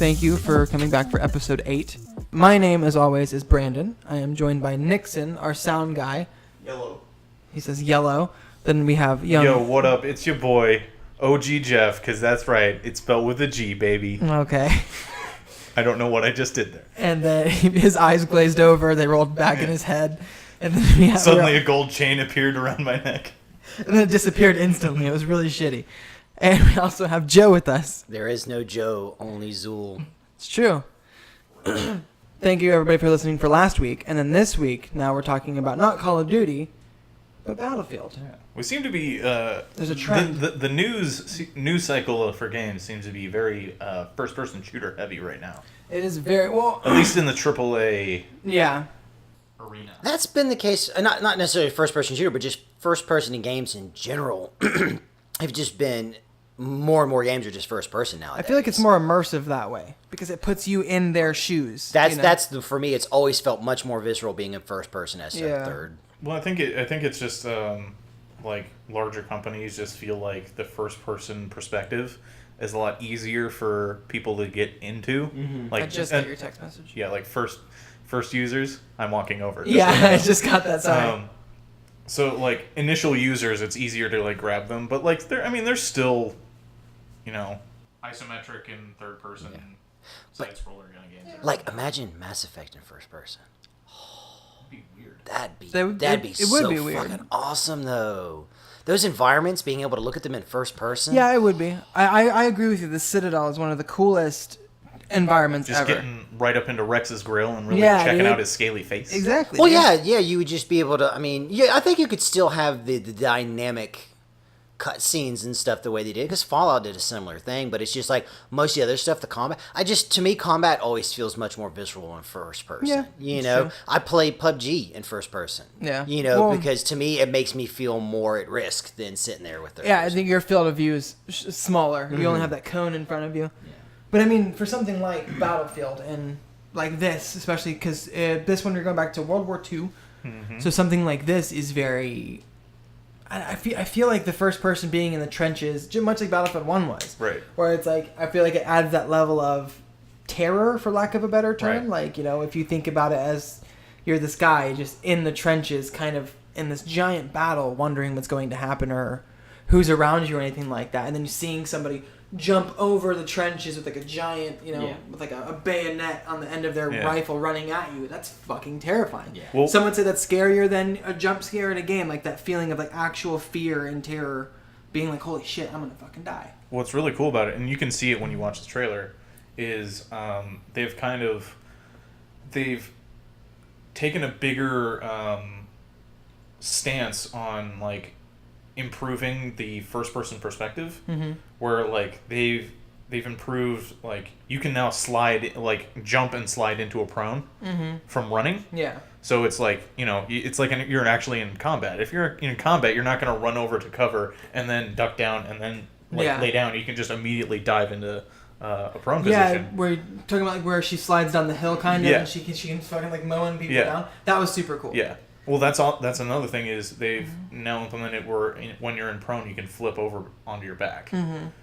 Thank you for coming back for episode 8. My name, as always, is Brandon. I am joined by Nixon, our sound guy. Yellow. He says yellow. Then we have young... Yo, what up? It's your boy, OG Geoff, because that's right. It's spelled with a G, baby. Okay. I don't know what I just did there. And then his eyes glazed over. They rolled back in his head. And then we have... Suddenly a gold chain appeared around my neck. And then it disappeared instantly. It was really shitty. And we also have Joe with us. There is no Joe, only Zool. It's true. Thank you, everybody, for listening for last week. And then this week, now we're talking about not Call of Duty, but Battlefield. Yeah. We seem to be... There's a trend. The news cycle for games seems to be very first-person shooter heavy right now. It is very... well. At least in the AAA Yeah. arena. That's been the case, not necessarily first-person shooter, but just first-person in games in general. Have just been... More and more games are just first-person now. I feel like it's more immersive that way because it puts you in their shoes. For me. It's always felt much more visceral being in first-person as a third. Well, I think it's just like larger companies just feel like the first-person perspective is a lot easier for people to get into. Mm-hmm. I just got your text message. Yeah, like first users. I'm walking over. Yeah, I just got that. Sorry. So like initial users, it's easier to like grab them, but like they're still, isometric and third-person side-scroller kind of games. Like imagine Mass Effect in first-person. It'd be weird. That'd be so fucking awesome though. Those environments, being able to look at them in first person. Yeah, it would be. I agree with you. The Citadel is one of the coolest environments just ever. Getting right up into Rex's grill and really checking out his scaly face. Exactly. Well, yeah, you would just be able to. I mean, I think you could still have the dynamic cut scenes and stuff the way they did, because Fallout did a similar thing, but it's just like most of the other stuff, the combat. To me, combat always feels much more visceral in first person. Yeah, true. I play PUBG in first person. Yeah. Because to me, it makes me feel more at risk than sitting there with third Yeah, person. I think your field of view is smaller. You only have that cone in front of you. Yeah. But I mean, for something like Battlefield and like this, especially because this one you're going back to World War II, so something like this is very. I feel like the first person being in the trenches, much like Battlefield 1 was. Right. Where it's like, I feel like it adds that level of terror, for lack of a better term. Right. Like, if you think about it as you're this guy just in the trenches, kind of in this giant battle, wondering what's going to happen or who's around you or anything like that. And then you're seeing somebody jump over the trenches with like a giant, with like a bayonet on the end of their rifle running at you. That's fucking terrifying. Yeah. Well, some would say that's scarier than a jump scare in a game, like that feeling of like actual fear and terror, being like, holy shit, I'm gonna fucking die. What's really cool about it, and you can see it when you watch the trailer, is they've taken a bigger stance on like improving the first person perspective, where like they've improved, like you can now jump and slide into a prone from running. Yeah. So it's like, it's like you're actually in combat. If you're in combat, you're not going to run over to cover and then duck down and then lay down. You can just immediately dive into a prone position. Yeah, we're talking about like where she slides down the hill kind of, and she can fucking like mowing people down. That was super cool. Yeah. Well, that's another thing is they've now implemented where when you're in prone, you can flip over onto your back.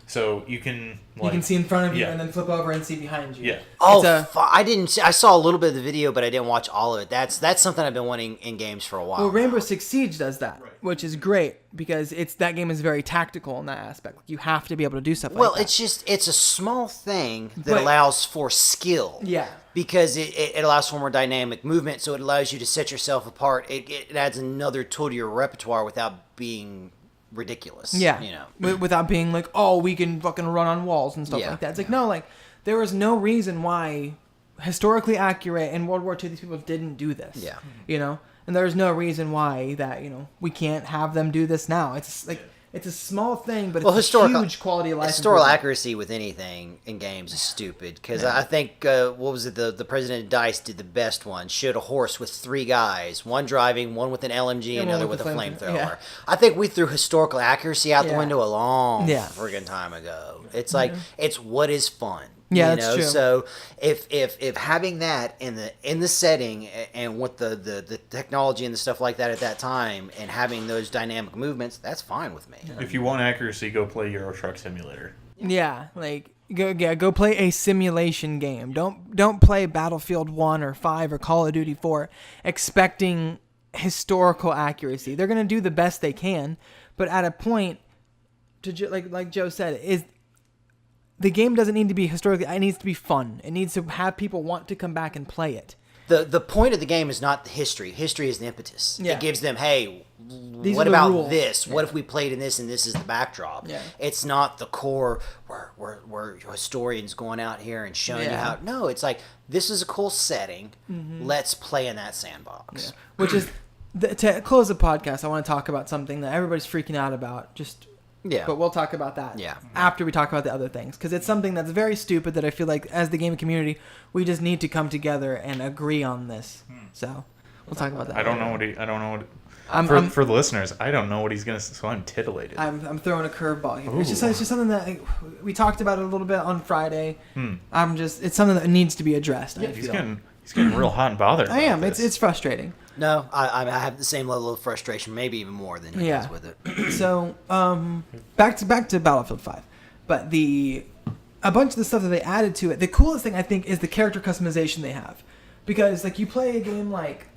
So you can see in front of you and then flip over and see behind you. Yeah. I saw a little bit of the video, but I didn't watch all of it. That's something I've been wanting in games for a while. Well, Rainbow Six Siege does that, which is great because that game is very tactical in that aspect. You have to be able to do stuff like that. Well, it's a small thing that allows for skill. Yeah. Because it allows for more dynamic movement, so it allows you to set yourself apart. It adds another tool to your repertoire without being ridiculous. Yeah. Without being like, oh, we can fucking run on walls and stuff like that. It's like, no, like, there was no reason why, historically accurate, in World War II, these people didn't do this. Yeah. And there's no reason why that, we can't have them do this now. It's like... It's a small thing, but it's a huge quality of life. Historical accuracy with anything in games is stupid. Because I think, what was it, the President of DICE did the best one. Showed a horse with 3 guys. One driving, one with an LMG, another with a flamethrower. Yeah. I think we threw historical accuracy out the window a long friggin' time ago. It's like, it's what is fun. Yeah, that's true. So if having that in the setting and with the technology and the stuff like that at that time and having those dynamic movements, that's fine with me. If you want accuracy, go play Euro Truck Simulator. Yeah, like Go play a simulation game. Don't play Battlefield 1 or 5 or Call of Duty 4 expecting historical accuracy. They're going to do the best they can, but at a point, like Joe said, is the game doesn't need to be historically. It needs to be fun. It needs to have people want to come back and play it. The point of the game is not the history. History is the impetus. Yeah. It gives them, hey, These what are the about rules. this? What if we played in this and this is the backdrop? Yeah. It's not the core where historians going out here and showing you how. No, it's like, this is a cool setting. Mm-hmm. Let's play in that sandbox. Yeah. Which is, to close the podcast, I want to talk about something that everybody's freaking out about. But we'll talk about that after we talk about the other things. Because it's something that's very stupid that I feel like as the gaming community, we just need to come together and agree on this. So we'll talk about that. I don't know what for the listeners, I don't know what he's going to say, so I'm titillated. I'm throwing a curveball here. It's just something that we talked about it a little bit on Friday. It's something that needs to be addressed. Yeah, he's getting real hot and bothered. I am. It's frustrating. No, I have the same level of frustration, maybe even more than he does with it. So, back to Battlefield 5. But a bunch of the stuff that they added to it, the coolest thing I think is the character customization they have. Because like you play a game like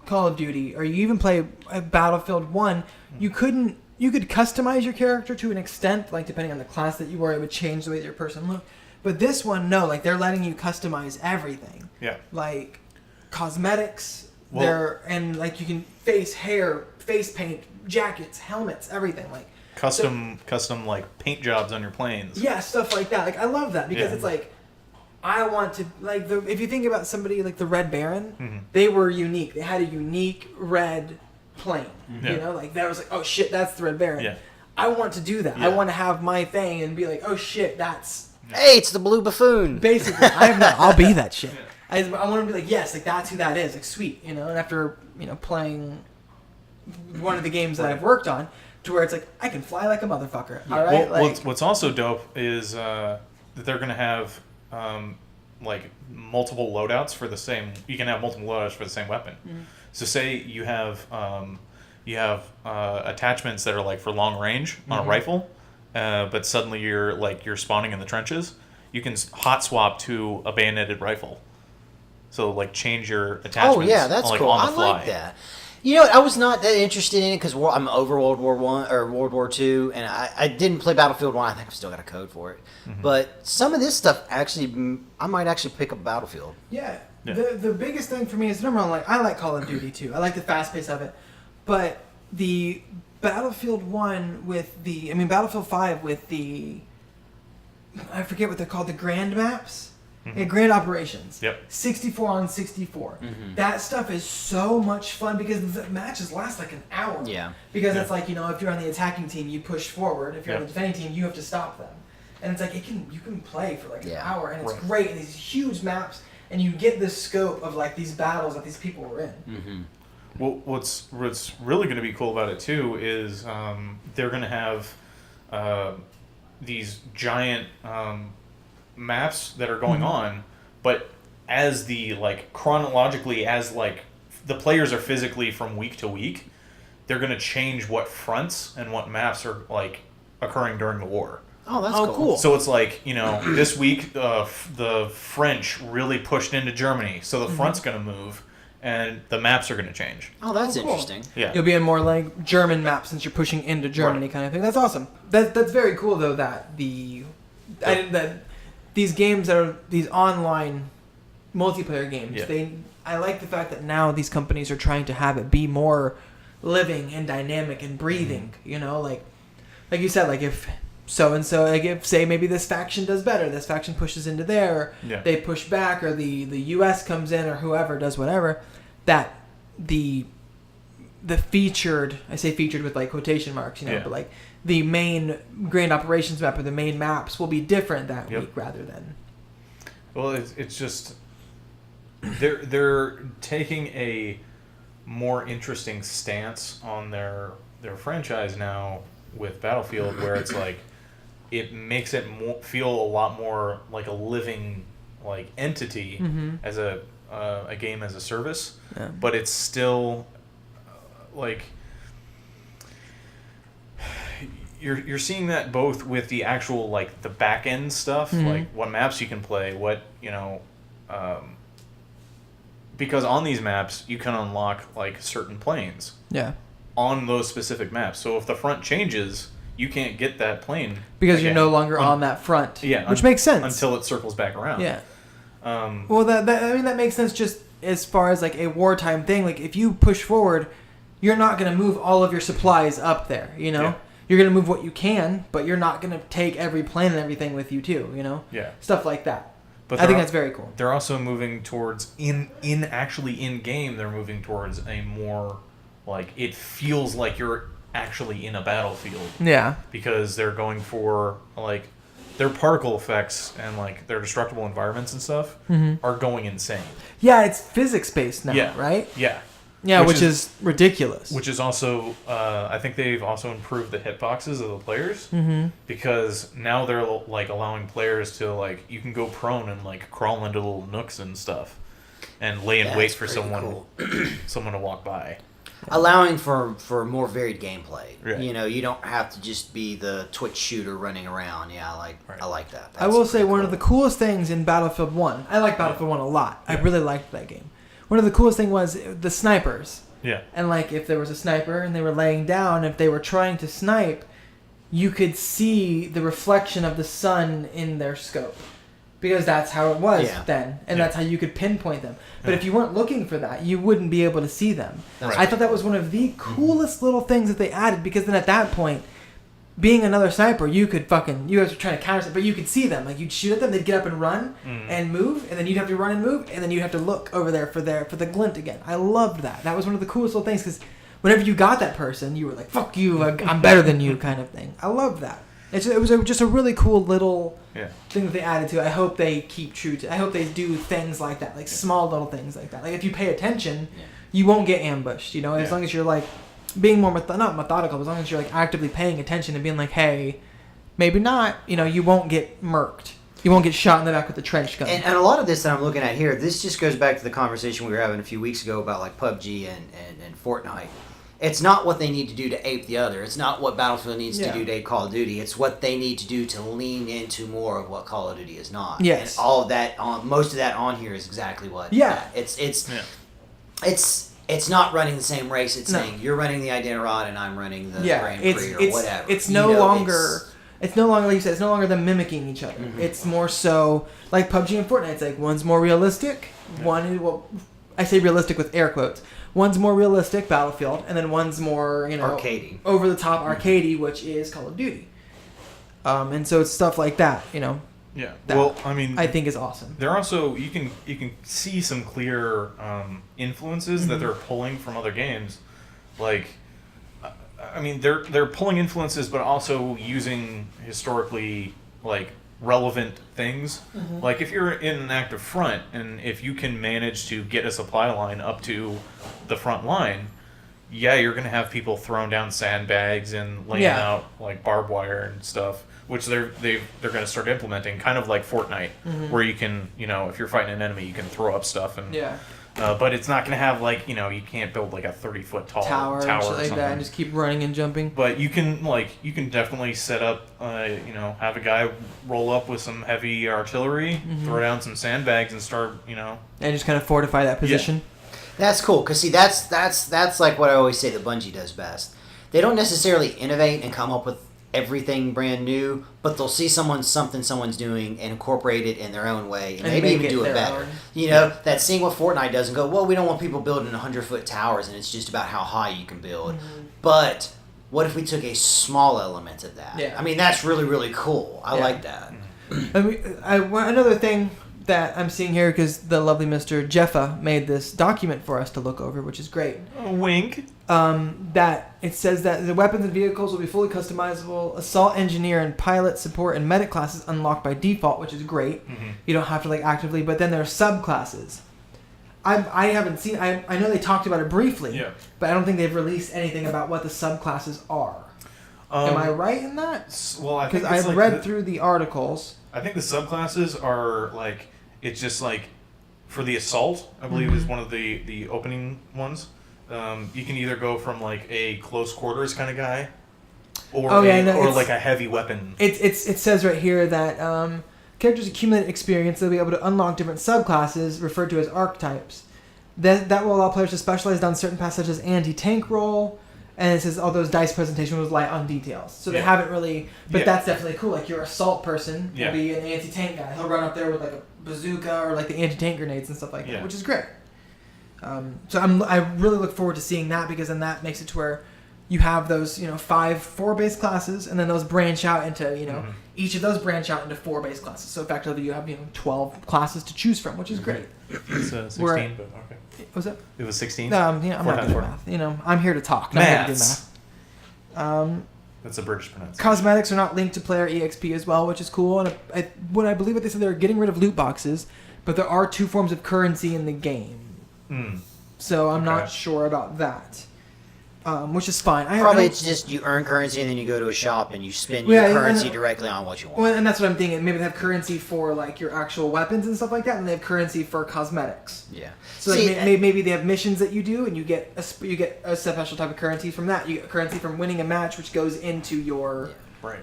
Call of Duty or you even play Battlefield 1, you could customize your character to an extent, like depending on the class that you were, it would change the way that your person looked. But this one, no, like they're letting you customize everything. Yeah. Like cosmetics, and like you can hair, face paint, jackets, helmets, everything. Like custom like paint jobs on your planes. Yeah, stuff like that. Like I love that because it's like I want to like if you think about somebody like the Red Baron, they were unique. They had a unique red plane. You know, like that was like, oh shit, that's the Red Baron. Yeah. I want to do that. I want to have my thing and be like, oh shit, that's hey, it's the Blue Buffoon. Basically, I'll be that shit. I want to be like, yes, like that's who that is. Like sweet, you know. And after playing one of the games that I've worked on, to where it's like I can fly like a motherfucker. All right. Well, what's also dope is that they're gonna have like multiple loadouts for the same. You can have multiple loadouts for the same weapon. So say you have attachments that are like for long range on a rifle, but suddenly you're spawning in the trenches. You can hot swap to a bayoneted rifle. So like change your attachments. Oh yeah, that's cool. On the fly. I like that. You know, I was not that interested in it because I'm over World War I or World War II, and I didn't play Battlefield 1. I think I've still got a code for it. But some of this stuff actually, I might actually pick up Battlefield. Yeah. The biggest thing for me is number one, like I like Call of Duty too. I like the fast pace of it, but the Battlefield 1 with Battlefield 5 with I forget what they're called, the grand maps. Grand operations. 64 on 64. That stuff is so much fun because the matches last like an hour. Yeah. Because it's like, if you're on the attacking team, you push forward. If you're on the defending team, you have to stop them. And it's like you can play for like an hour, and it's great. And these huge maps, and you get the scope of like these battles that these people were in. Well, what's really going to be cool about it too is they're going to have these giant maps that are going on, but as the chronologically as the players are physically from week to week, they're going to change what fronts and what maps are occurring during the war. Oh, that's cool. So it's this week the French really pushed into Germany, so the front's going to move and the maps are going to change. Oh, that's interesting. Yeah, you'll be in more like German maps since you're pushing into Germany kind of thing. That's awesome. That's very cool though that these games that are these online multiplayer games, I like the fact that now these companies are trying to have it be more living and dynamic and breathing. Like you said, like if so and so, like if say maybe this faction does better, this faction pushes into there, they push back, or the U.S. comes in, or whoever does whatever, that the featured, I say featured with like quotation marks, but like the main grand operations map or the main maps will be different that week rather than. Well, it's just they're taking a more interesting stance on their franchise now with Battlefield, where it's like it makes it feel a lot more like a living entity as a game as a service, but it's still you're seeing that both with the actual like the back end stuff, like what maps you can play, what because on these maps you can unlock like certain planes. Yeah. On those specific maps, so if the front changes, you can't get that plane because again. you're no longer on that front. Yeah, which makes sense until it circles back around. Yeah. Well, that makes sense just as far as like a wartime thing. Like if you push forward, you're not going to move all of your supplies up there. You know, you're going to move what you can, but you're not going to take every plane and everything with you too. You know, stuff like that. But I think that's very cool. They're also moving towards in game. They're moving towards a more like it feels like you're actually in a battlefield. Yeah. Because they're going for like their particle effects and like their destructible environments and stuff are going insane. Yeah, it's physics based now, right? Yeah. Yeah, which is ridiculous. Which is also, I think they've also improved the hitboxes of the players because now they're like allowing players to like you can go prone and like crawl into little nooks and stuff, and lay in wait for someone to walk by. Allowing for more varied gameplay. Right. You know, you don't have to just be the Twitch shooter running around. Yeah, I like that. I will say one of the coolest things in Battlefield 1. I like Battlefield 1 a lot. I really liked that game. One of the coolest thing was the snipers. Yeah. And like if there was a sniper and they were laying down, if they were trying to snipe, you could see the reflection of the sun in their scope. Because that's how it was then. And that's how you could pinpoint them. But if you weren't looking for that, you wouldn't be able to see them. Right. I thought that was one of the coolest little things that they added, because then at that point, being another sniper, you guys were trying to counter, but you could see them. Like you'd shoot at them, they'd get up and run and move, and then you'd have to run and move, and then you'd have to look over there for the glint again. I loved that. That was one of the coolest little things, because whenever you got that person, you were like, "Fuck you, I'm better than you," kind of thing. I loved that. It was just a really cool little thing that they added to it. I hope they keep true to. I hope they do things like that, like small little things like that. Like if you pay attention, you won't get ambushed. You know, as long as you're like being more not methodical, but as long as you're like actively paying attention and being like, hey, maybe not. You know, you won't get murked. You won't get shot in the back with a trench gun. And a lot of this that I'm looking at here, this just goes back to the conversation we were having a few weeks ago about like PUBG and Fortnite. It's not what they need to do to ape the other. It's not what Battlefield needs to do to ape Call of Duty. It's what they need to do to lean into more of what Call of Duty is not. Yes. And all of that most of that on here is exactly what. Yeah. It's not running the same race. It's saying you're running the Iditarod and I'm running the Grand Prix or whatever. It's no longer like you said, it's no longer them mimicking each other. It's more so like PUBG and Fortnite. It's like one's more realistic. I say realistic with air quotes. One's more realistic, Battlefield, and then one's more, arcadey, over the top arcadey, which is Call of Duty. And so it's stuff like that, Yeah. Well, I mean, I think is awesome. They're also you can see some clear influences that they're pulling from other games, like. I mean, they're pulling influences, but also using historically like relevant things. Like if you're in an active front, and if you can manage to get a supply line up to the front line, you're gonna have people throwing down sandbags and laying out like barbed wire and stuff, which they're gonna start implementing, kind of like Fortnite, where you can if you're fighting an enemy, you can throw up stuff and but it's not going to have like you can't build like a 30-foot tall tower or like that and just keep running and jumping. But you can definitely set up have a guy roll up with some heavy artillery, throw down some sandbags and start and just kind of fortify that position. Yeah. That's cool because see that's like what I always say that Bungie does best. They don't necessarily innovate and come up with everything brand new, but they'll see something someone's doing and incorporate it in their own way and maybe even do it better. That seeing what Fortnite does and go, well, we don't want people building 100-foot towers and it's just about how high you can build. But what if we took a small element of that? I mean, that's really, really cool. I like that. I mean, another thing that I'm seeing here, because the lovely Mr. Geoff made this document for us to look over, which is great. Wink. That it says that the weapons and vehicles will be fully customizable. Assault engineer and pilot support and medic classes unlocked by default, which is great. You don't have to like actively, but then there are subclasses. I haven't seen. I know they talked about it briefly, but I don't think they've released anything about what the subclasses are. Am I right in that? Well, I think because I've read through the articles. I think the subclasses are like it's just like for the assault, I believe is one of the opening ones. You can either go from like a close quarters kind of guy or no, like a heavy weapon. It says right here that characters accumulate experience. They'll be able to unlock different subclasses referred to as archetypes. That will allow players to specialize down certain paths such as anti-tank role. And it says all those dice presentation was light on details. So they haven't really... But that's definitely cool. Like your assault person will be an anti-tank guy. He'll run up there with like a bazooka or like the anti-tank grenades and stuff like that, which is great. So I really look forward to seeing that, because then that makes it to where you have those 5 4-base classes, and then those branch out into each of those branch out into 4 base classes. So effectively you have 12 classes to choose from, which is great. It's 16, but okay. Was that? It was 16. I'm not good at math. I'm here to talk. Not here to do math. That's a British pronunciation. Cosmetics are not linked to player EXP as well, which is cool. And I believe what they said, they're getting rid of loot boxes, but there are 2 forms of currency in the game. So I'm not sure about that, which is fine. Probably it's just you earn currency and then you go to a shop and you spend your currency directly on what you want. Well, and that's what I'm thinking. Maybe they have currency for like your actual weapons and stuff like that, and they have currency for cosmetics. Yeah. So maybe they have missions that you do, and you get a special type of currency from that. You get currency from winning a match, which goes into your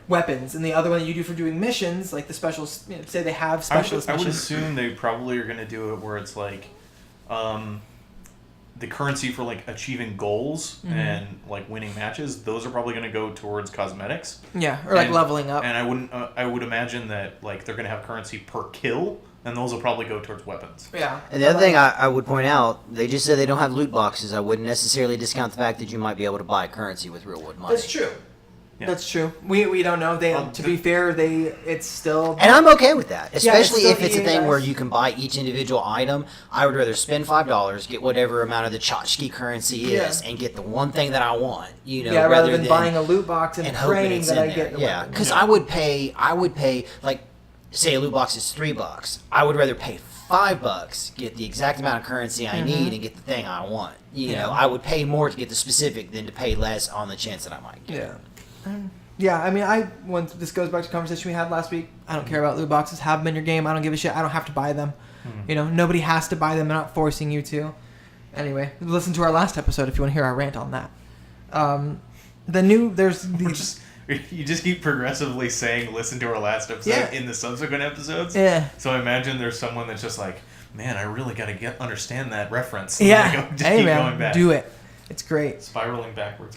weapons, and the other one that you do for doing missions, like the specials. Say they have specialist missions. I would assume they probably are going to do it where it's like. The currency for like achieving goals and like winning matches, those are probably going to go towards cosmetics. Yeah, or like leveling up. And I would imagine that like they're going to have currency per kill, and those will probably go towards weapons. Yeah. And the other thing I would point out, they just said they don't have loot boxes. I wouldn't necessarily discount the fact that you might be able to buy currency with real wood money. That's true. Yeah. That's true. We don't know. To be fair, it's still... And I'm okay with that. Especially if it's a thing where you can buy each individual item. I would rather spend $5, get whatever amount of the tchotchke currency is, and get the one thing that I want. Rather than buying a loot box and praying that I get the weapon. Because I would pay, like, say a loot box is $3. I would rather pay $5, get the exact amount of currency I need, and get the thing I want. I would pay more to get the specific than to pay less on the chance that I might get it. Yeah, I mean, this goes back to the conversation we had last week. I don't care about loot boxes. Have them in your game. I don't give a shit. I don't have to buy them. Nobody has to buy them. They're not forcing you to. Anyway, listen to our last episode if you want to hear our rant on that. You just keep progressively saying listen to our last episode in the subsequent episodes. Yeah. So I imagine there's someone that's just like, man, I really got to understand that reference. Yeah. Just keep going back. Do it. It's great. Spiraling backwards.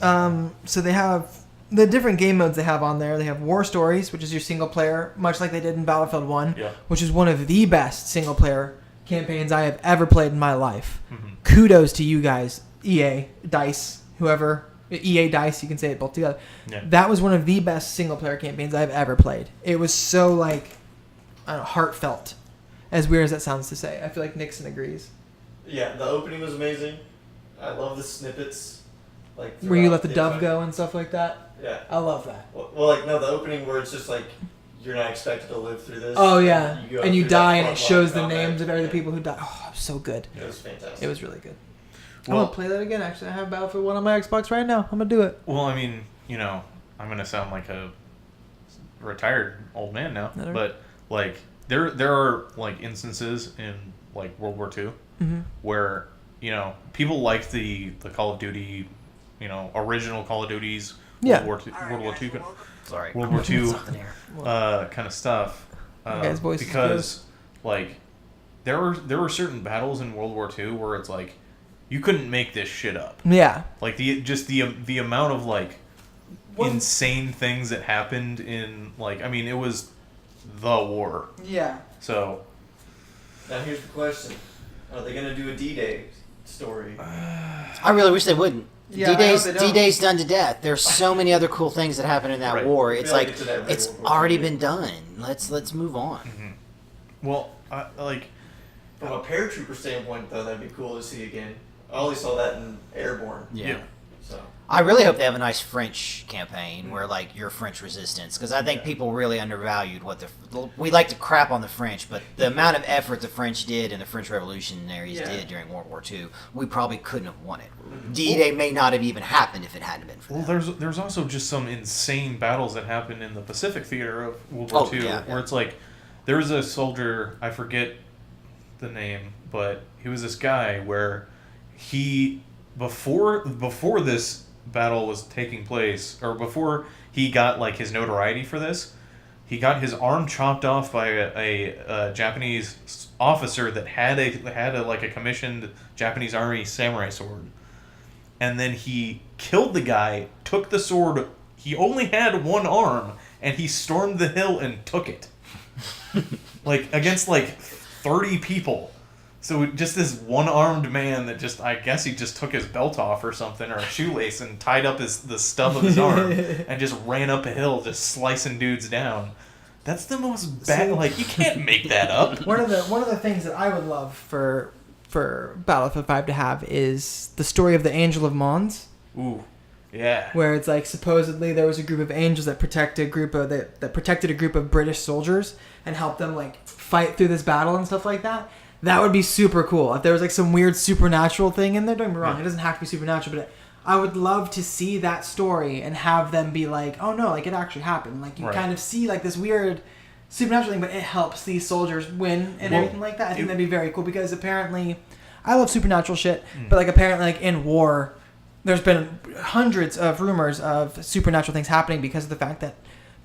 So they have the different game modes they have on there. They have War Stories, which is your single player, much like they did in Battlefield 1, which is one of the best single player campaigns I have ever played in my life. Kudos to you guys, EA, DICE, whoever. EA, DICE, you can say it both together. Yeah. That was one of the best single player campaigns I've ever played. It was so heartfelt, as weird as that sounds to say. I feel like Nixon agrees. Yeah, the opening was amazing. I love the snippets. Where you let the dove go and stuff like that? Yeah. I love that. Well, the opening where it's just like, you're not expected to live through this. Oh, yeah. And you die and it shows the names of every people who died. Oh, it was so good. It was fantastic. It was really good. I'm going to play that again, actually. I have Battlefield 1 on my Xbox right now. I'm going to do it. Well, I mean, I'm going to sound like a retired old man now. But, there are, instances in, World War II where, people liked the Call of Duty, original Call of Duties, World War II kind of stuff. Because, there were certain battles in World War II where it's you couldn't make this shit up. Yeah. The amount of insane things that happened in it was the war. Yeah. So now here's the question: are they gonna do a D-Day story? I really wish they wouldn't. Yeah, D-Day's done to death. There's so many other cool things that happened in that war. It's it's already been done. Let's move on. Mm-hmm. Well, from a paratrooper standpoint, though, that'd be cool to see again. I only saw that in Airborne. Yeah. So I really hope they have a nice French campaign where your French resistance, because I think people really undervalued we like to crap on the French, but the amount of effort the French did and the French revolutionaries did during World War II, we probably couldn't have won it. D-Day may not have even happened if it hadn't been for them. Well, there's also just some insane battles that happened in the Pacific theater of World War II, where it's there was a soldier, I forget the name, but he was this guy where he before this battle was taking place, or before he got like his notoriety for this, he got his arm chopped off by a Japanese officer that had a commissioned Japanese army samurai sword, and then he killed the guy, took the sword. He only had one arm, and he stormed the hill and took it, like against like 30 people. So just this one-armed man that I guess he just took his belt off or something, or a shoelace, and tied up the stub of his arm, and just ran up a hill, just slicing dudes down. That's the most bad. Like, you can't make that up. One of the things that I would love for Battlefield 5 to have is the story of the Angel of Mons. Ooh, yeah. Where it's like supposedly there was a group of angels that protected a group of British soldiers and helped them like fight through this battle and stuff like that. That would be super cool. If there was like some weird supernatural thing in there, don't get me wrong, it doesn't have to be supernatural, but I would love to see that story and have them be like, oh no, like it actually happened. Like you kind of see like this weird supernatural thing, but it helps these soldiers win and everything like that. I think that'd be very cool because apparently, I love supernatural shit, but like apparently like in war, there's been hundreds of rumors of supernatural things happening because of the fact that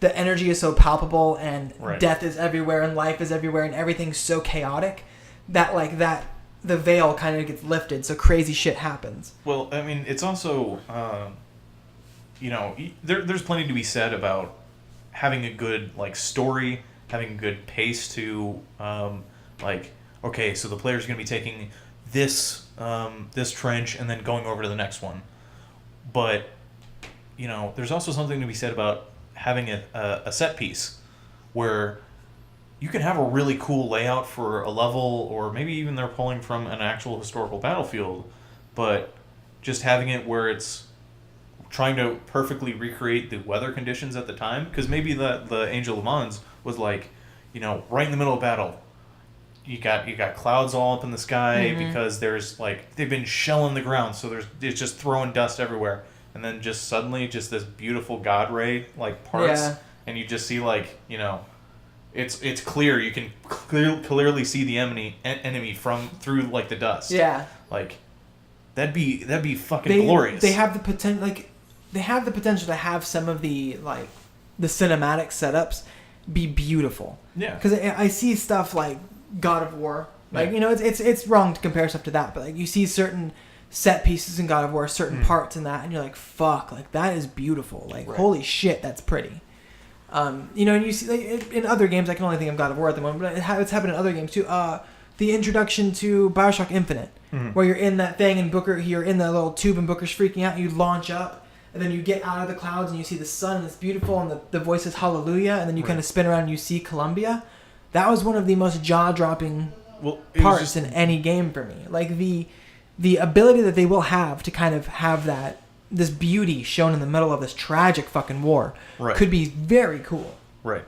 the energy is so palpable and death is everywhere and life is everywhere and everything's so chaotic. That the veil kind of gets lifted, so crazy shit happens. Well, I mean, it's also, there's plenty to be said about having a good like story, having a good pace to, okay, so the player's going to be taking this trench and then going over to the next one, but there's also something to be said about having a set piece where you can have a really cool layout for a level, or maybe even they're pulling from an actual historical battlefield, but just having it where it's trying to perfectly recreate the weather conditions at the time, because maybe the Angel of Mons was like, right in the middle of battle. You got clouds all up in the sky because there's like they've been shelling the ground, so it's just throwing dust everywhere, and then just suddenly just this beautiful God ray like parts, and you just see like It's clear. You can clearly see the enemy from through like the dust. Yeah. Like that'd be fucking glorious. They have the potential. Like they have the potential to have some of the like the cinematic setups be beautiful. Yeah. Because I see stuff like God of War. Like it's wrong to compare stuff to that, but like you see certain set pieces in God of War, certain parts in that, and you're like, fuck, like that is beautiful. Like holy shit, that's pretty. And you see like, in other games, I can only think of God of War at the moment, but it's happened in other games too. The introduction to Bioshock Infinite, where you're in that thing and you're in the little tube and Booker's freaking out, and you launch up, and then you get out of the clouds and you see the sun and it's beautiful, and the voice is hallelujah, and then you kind of spin around and you see Columbia. That was one of the most jaw-dropping parts in any game for me. Like the ability that they will have to kind of have this beauty shown in the middle of this tragic fucking war could be very cool. Right.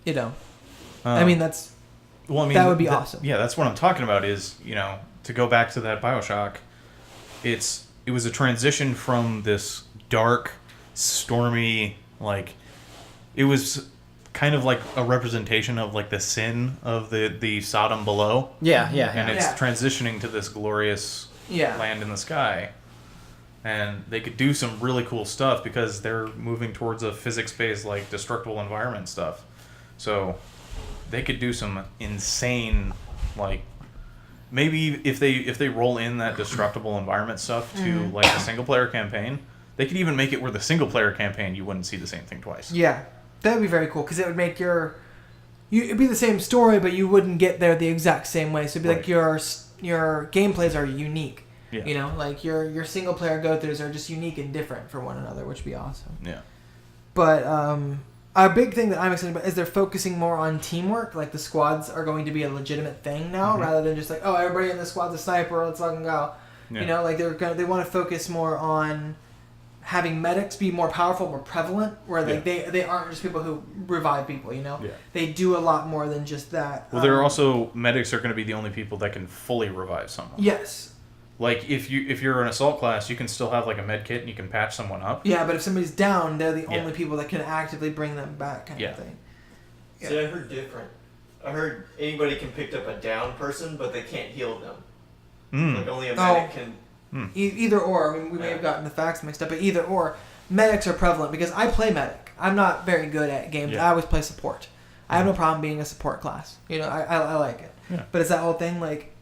I mean, that would be awesome. Yeah, that's what I'm talking about is, to go back to that Bioshock, it was a transition from this dark, stormy, like, it was kind of like a representation of like the sin of the Sodom below. Yeah. And it's transitioning to this glorious land in the sky. And they could do some really cool stuff because they're moving towards a physics-based, like, destructible environment stuff. So they could do some insane, like, maybe if they roll in that destructible environment stuff to, like, a single-player campaign, they could even make it where the single-player campaign, you wouldn't see the same thing twice. Yeah, that would be very cool because it would make it'd be the same story, but you wouldn't get there the exact same way. So it'd be like your gameplays are unique. Yeah. Like your single player go-throughs are just unique and different for one another, which would be awesome. Yeah. But a big thing that I'm excited about is they're focusing more on teamwork. Like the squads are going to be a legitimate thing now, rather than just like, oh, everybody in the squad's a sniper, let's fucking go. Yeah. Like they want to focus more on having medics be more powerful, more prevalent, where they aren't just people who revive people. Yeah. They do a lot more than just that. Well, they're also medics are going to be the only people that can fully revive someone. Yes. Like, if you're an assault class, you can still have, like, a med kit and you can patch someone up. Yeah, but if somebody's down, they're the only people that can actively bring them back kind of thing. Yeah. See, I heard different. I heard anybody can pick up a down person, but they can't heal them. Like, only a medic can Either or. I mean, we may have gotten the facts mixed up, but either or, medics are prevalent because I play medic. I'm not very good at games. I always play support. I have no problem being a support class. You know, I like it. Yeah. But it's that whole thing, like,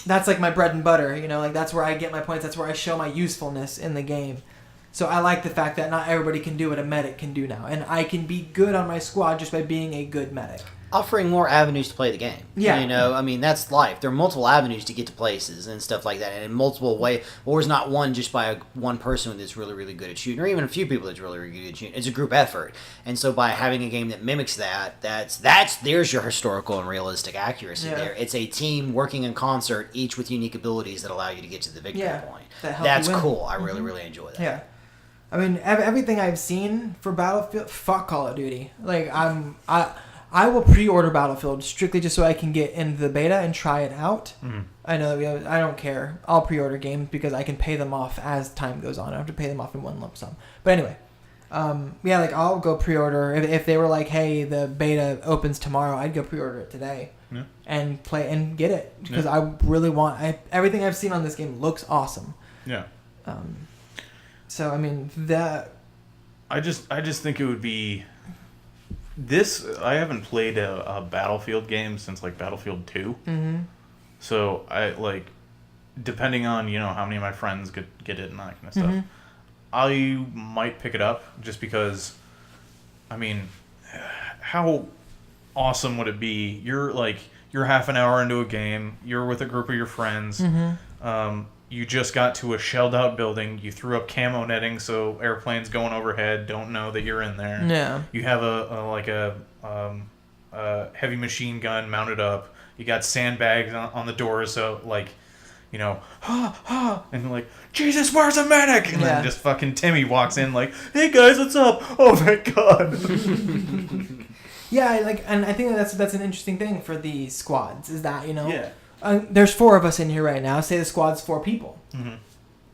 that's like my bread and butter. You know, like that's where I get my points. That's where I show my usefulness in the game. So I like the fact that not everybody can do what a medic can do now, and I can be good on my squad just by being a good medic. Offering more avenues to play the game. Yeah. You know, I mean, that's life. There are multiple avenues to get to places and stuff like that. And in multiple ways, war's not won just by one person that's really, really good at shooting, or even a few people that's really, really good at shooting. It's a group effort. And so by having a game that mimics that, there's your historical and realistic accuracy there. It's a team working in concert, each with unique abilities that allow you to get to the victory point. That's cool. I really, really enjoy that. Yeah. I mean, everything I've seen for Battlefield, fuck Call of Duty. Like, I will pre-order Battlefield strictly just so I can get into the beta and try it out. I know that I don't care. I'll pre-order games because I can pay them off as time goes on. I don't have to pay them off in one lump sum. But anyway, like I'll go pre-order. If they were like, hey, the beta opens tomorrow, I'd go pre-order it today and play and get it because I really want. Everything I've seen on this game looks awesome. Yeah. So I mean that. I just think it would be. I haven't played a Battlefield game since like Battlefield 2. So I like, depending on how many of my friends get it and that kind of stuff, I might pick it up just because. I mean, how awesome would it be? You're half an hour into a game. You're with a group of your friends. You just got to a shelled out building. You threw up camo netting so airplanes going overhead don't know that you're in there. Yeah. You have a heavy machine gun mounted up. You got sandbags on the doors so and like, Jesus, where's a medic? And then just fucking Timmy walks in like, hey guys, what's up? Oh my god. And I think that's an interesting thing for the squads is that there's 4 of us in here right now. Say the squad's 4 people.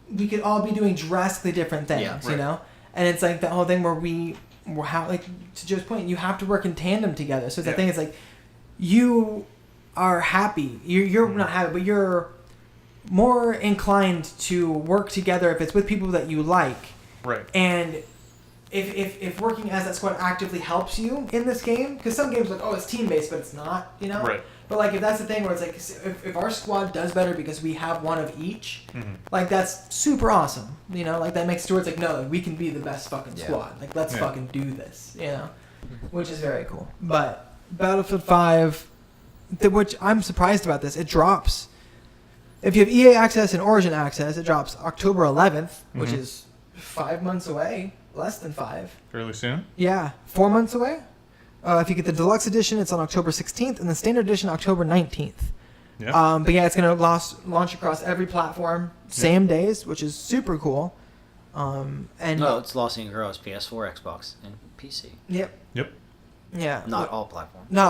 We could all be doing drastically different things, you know? And it's like that whole thing where to Joe's point, you have to work in tandem together. So it's that thing, it's like, you are happy. You're not happy, but you're more inclined to work together if it's with people that you like. Right. And if working as that squad actively helps you in this game, because some games are like, oh, it's team-based, but it's not, Right. But like if that's the thing where it's like if our squad does better because we have one of each, like that's super awesome. Like that makes it towards like no, we can be the best fucking squad. Like let's fucking do this. Which is very cool. But Battlefield 5, which I'm surprised about this, it drops. If you have EA Access and Origin Access, it drops October 11th, which is 5 months away. Less than 5. Fairly soon? Yeah. 4 months away. If you get the deluxe edition, it's on October 16th, and the standard edition, October 19th. Yeah. But yeah, it's going to launch across every platform, same days, which is super cool. It's launching across PS4, Xbox, and PC. Yep. Yeah. Not all platforms. No,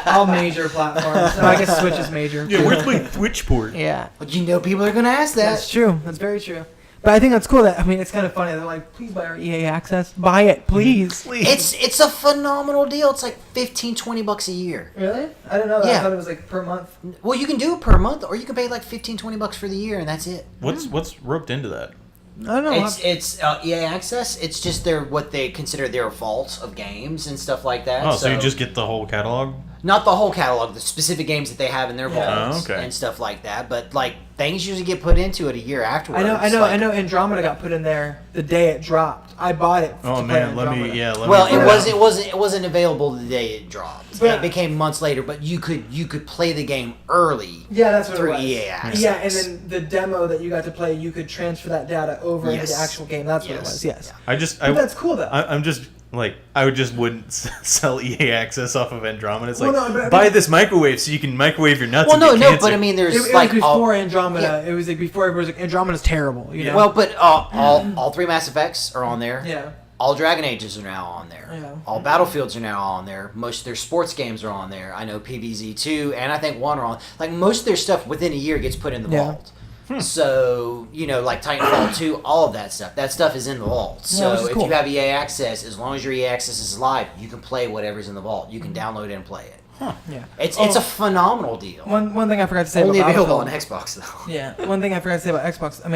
all major platforms. No, I guess Switch is major. Yeah, where's my Switch port? Yeah. But people are going to ask that. That's true. That's very true. But I think that's cool. It's kind of funny. They're like, please buy our EA Access. Buy it, please. It's a phenomenal deal. It's like $15-$20 a year. Really? I don't know that. Yeah. I thought it was like per month. Well, you can do it per month, or you can pay like $15-$20 for the year, and that's it. What's roped into that? I don't know. It's EA Access. It's just what they consider their vault of games and stuff like that. Oh, so you just get the whole catalog? Not the whole catalog, the specific games that they have in their vaults and stuff like that. But like things usually get put into it a year afterwards. I know. Andromeda got put in there the day it dropped. I bought it. Oh man, let me. It wasn't available the day it dropped. Yeah. It became months later, but you could play the game early. Yeah, that's what through it was. EA Access. Yeah, and then the demo that you got to play, you could transfer that data over into the actual game. That's what it was. Yes. Yeah. But that's cool though. I'm just. Like, I wouldn't sell EA Access off of Andromeda. It's like, buy this microwave so you can microwave your nuts and get cancer. But I mean, there's it was before Andromeda. Yeah. It was like before it was like, Andromeda's terrible. You know? Well, but all 3 Mass Effects are on there. Yeah. All Dragon Ages are now on there. Yeah. All Battlefields are now on there. Most of their sports games are on there. I know PvZ2 and I think 1 are on. Like, most of their stuff within a year gets put in the vault. So, like Titanfall 2, all of that stuff is in the vault. So if you have EA Access, as long as your EA Access is live, you can play whatever's in the vault. You can download it and play it. Yeah. It's a phenomenal deal. One thing I forgot to say Only about available on Battlefield. Xbox though. Yeah. One thing I forgot to say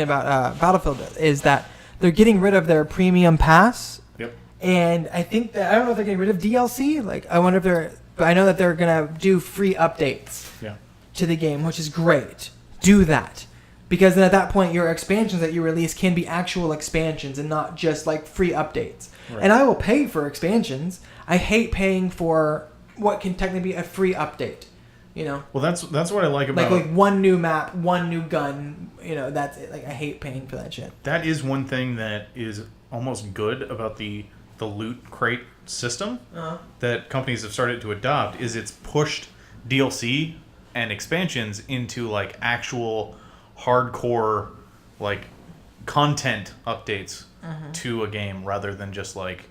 about Battlefield is that they're getting rid of their premium pass. Yep. And I think that I don't know if they're getting rid of DLC. Like I wonder if they're. But I know that they're gonna do free updates. Yeah. To the game, which is great. Do that. Because then at that point, your expansions that you release can be actual expansions and not just like free updates. Right. And I will pay for expansions. I hate paying for what can technically be a free update. You know. Well, that's what I like about like one new map, one new gun. You know, that's it. Like I hate paying for that shit. That is one thing that is almost good about the loot crate system that companies have started to adopt. Is it's pushed DLC and expansions into like actual hardcore like content updates to a game rather than just like,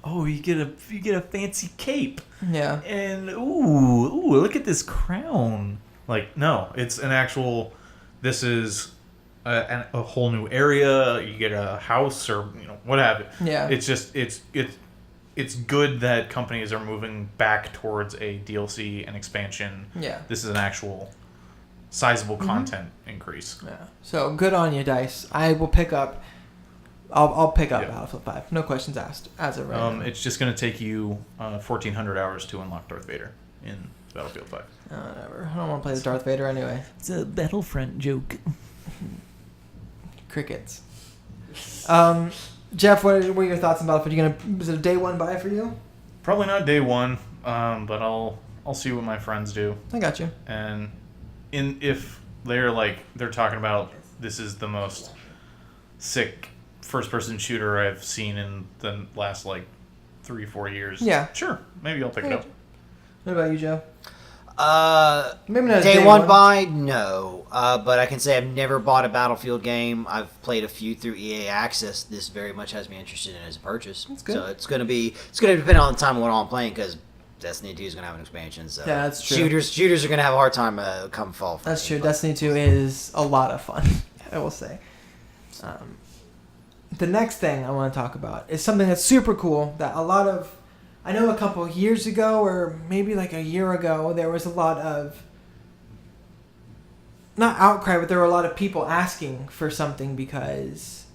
oh, you get a fancy cape. Yeah. And ooh, look at this crown. Like, no, it's an actual. This is a whole new area. You get a house or what have you. Yeah. It's just it's good that companies are moving back towards a DLC and expansion. Yeah. This is an actual sizable content increase. Yeah. So good on you, Dice. I will pick up. I'll pick up Battlefield 5. No questions asked as of right now. It's just going to take you 1,400 hours to unlock Darth Vader in Battlefield 5. Whatever. I don't want to play as Darth Vader anyway. It's a Battlefront joke. Crickets. Geoff, what are your thoughts on Battlefield? Is it a day one buy for you? Probably not day one, but I'll see what my friends do. I got you. And if they're talking about this is the most sick first-person shooter I've seen in the last 3-4 years. Yeah. Sure. Maybe I'll pick it up. What about you, Joe? Maybe not day one buy, no. But I can say I've never bought a Battlefield game. I've played a few through EA Access. This very much has me interested in as a purchase. That's good. So it's gonna depend on the time when I'm playing because Destiny 2 is gonna have an expansion. So yeah, that's true. Shooters are gonna have a hard time come fall. That's true. Destiny 2 is a lot of fun. I will say. The next thing I want to talk about is something that's super cool that I know a couple of years ago or maybe like a year ago, there was a lot of, not outcry, but there were a lot of people asking for something because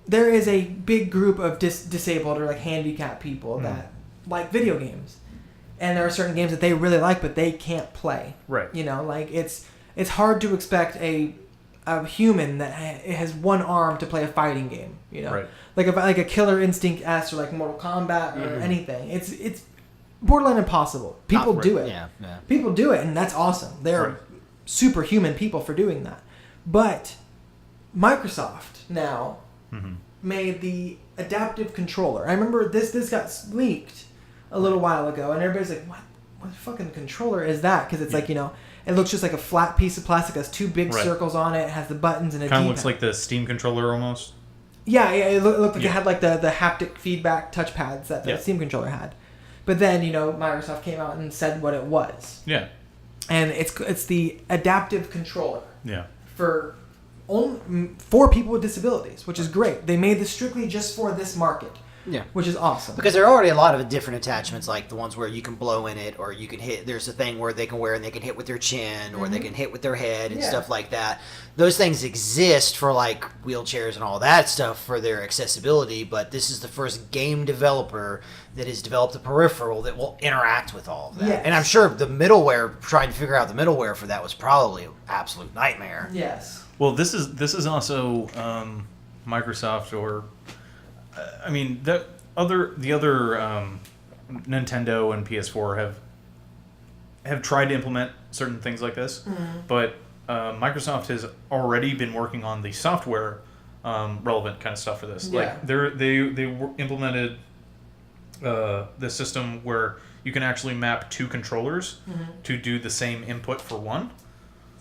there is a big group of disabled or handicapped people that like video games. And there are certain games that they really like, but they can't play. Right. It's hard to expect a human that has one arm to play a fighting game, right. like a Killer Instinct S or like Mortal Kombat or anything. It's borderline impossible. People do it. Yeah. People do it, and that's awesome. They're superhuman people for doing that. But Microsoft now made the adaptive controller. I remember this got leaked a little while ago, and everybody's like, what fucking controller is that? Because it's it looks just like a flat piece of plastic. It has two big circles on it. It has the buttons and a kind of D-pad. looks like the Steam controller almost. Yeah, it looked like it had the haptic feedback touchpads that the Steam controller had. But then, Microsoft came out and said what it was. Yeah. And it's the adaptive controller. Yeah. For people with disabilities, which is great. They made this strictly just for this market. Yeah. Which is awesome. Because there are already a lot of different attachments, like the ones where you can blow in it, or you can hit. There's a thing where they can wear and they can hit with their chin, or they can hit with their head and stuff like that. Those things exist for wheelchairs and all that stuff for their accessibility, but this is the first game developer that has developed a peripheral that will interact with all of that. Yes. And I'm sure the middleware, trying to figure out the middleware for that was probably an absolute nightmare. Yes. Well, this is also Microsoft or. The other Nintendo and PS4 have tried to implement certain things like this, but Microsoft has already been working on the software relevant kind of stuff for this. Yeah. They implemented the system where you can actually map two controllers to do the same input for one.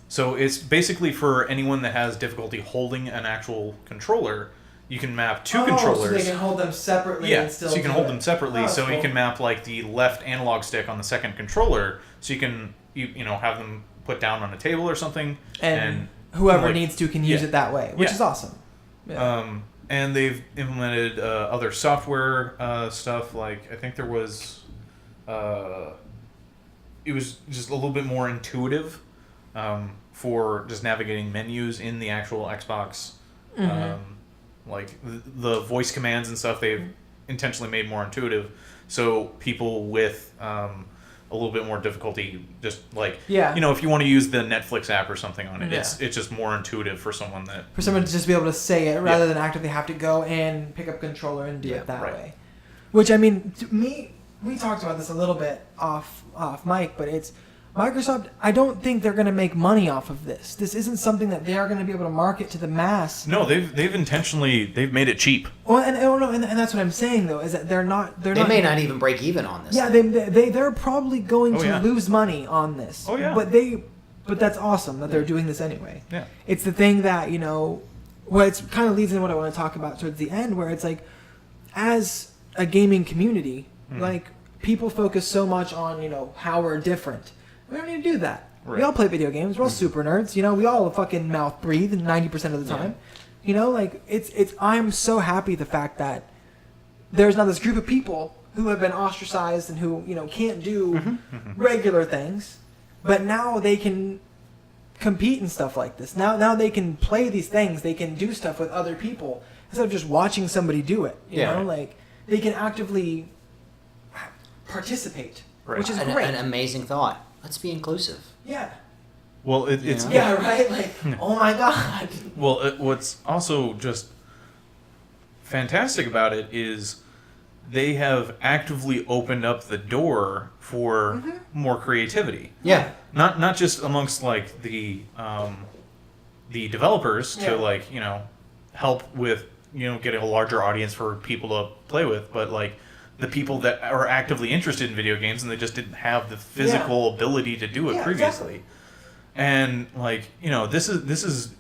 So it's basically for anyone that has difficulty holding an actual controller. You can map two controllers. So they can hold them separately and still so you can hold them separately. So cool. you can map the left analog stick on the second controller. So you can have them put down on a table or something. And whoever needs to can use it that way, which is awesome. Yeah. And they've implemented other software stuff. I think there was it was just a little bit more intuitive for just navigating menus in the actual Xbox. Like the voice commands and stuff, they've intentionally made more intuitive, so people with a little bit more difficulty, just like if you want to use the Netflix app or something on it, it's just more intuitive for someone to just be able to say it rather than actively have to go and pick up a controller and do it that way. Which, I mean, to me, we talked about this a little bit off mic, but it's Microsoft. I don't think they're going to make money off of this. This isn't something that they are going to be able to market to the mass. No, they've intentionally made it cheap. Well, and that's what I'm saying though, is that they may not even break even on this. Yeah, they're probably going to lose money on this. Oh yeah. But that's awesome that they're doing this anyway. Yeah. It's the thing that it kind of leads into what I want to talk about towards the end, where it's like, as a gaming community, like people focus so much on how we're different. We don't need to do that. Right. We all play video games. We're all super nerds. We all fucking mouth breathe 90% of the time. It's. I'm so happy the fact that there's now this group of people who have been ostracized and who can't do regular things, but now they can compete and stuff like this. Now they can play these things. They can do stuff with other people instead of just watching somebody do it. You know, like they can actively participate, which is great. An amazing thought. Let's be inclusive. Yeah. Well, it's right. Like, oh my god. Well, what's also just fantastic about it is they have actively opened up the door for more creativity. Yeah. Not just amongst like the developers to help with getting a larger audience for people to play with, but like the people that are actively interested in video games and they just didn't have the physical ability to do it previously. Exactly. And like, this is